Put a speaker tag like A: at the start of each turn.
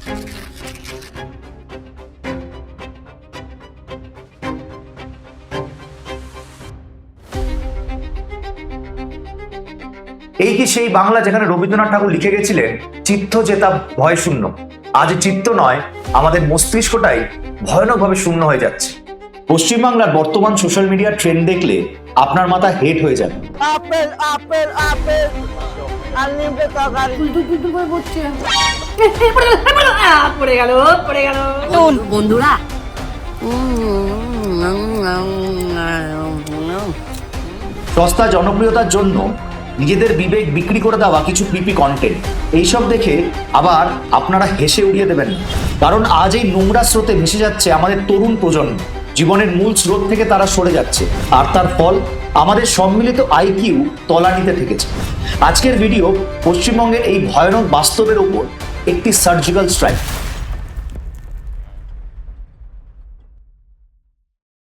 A: এই কি সেই বাংলা যেখানে রবীন্দ্রনাথ ঠাকুর লিখে গেছিলেন, চিত্ত জেতা ভয় শূন্য। আজ চিত্ত নয়, আমাদের মস্তিষ্কটাই ভয়ানকভাবে শূন্য হয়ে যাচ্ছে। পশ্চিমবাংলার বর্তমান সোশ্যাল মিডিয়ার ট্রেন্ড দেখলে আপনার মাথা হেট হয়ে যাবে।
B: আপেল আপেল আপেল আনলিমিটেড তরকারি করে পড়ছে।
C: পড়ে গেল
D: বন্ধুরা
A: সস্তা জনপ্রিয়তার জন্য নিজেদের বিবেক বিক্রি করে দেওয়া কিছু ক্রিপি কন্টেন্ট, এইসব দেখে আবার আপনারা হেসে উড়িয়ে দেবেন না। কারণ আজ এই নোংরা স্রোতে ভেসে যাচ্ছে আমাদের তরুণ প্রজন্ম। জীবনের মূল স্রোত থেকে তারা সরে যাচ্ছে, আর তার ফল আমাদের সম্মিলিত আইকিউ তলানিতে ঠেকেছে। আজকের ভিডিও পশ্চিমবঙ্গের এই ভয়ানক বাস্তবের ওপর একটি সার্জিক্যাল স্ট্রাইক।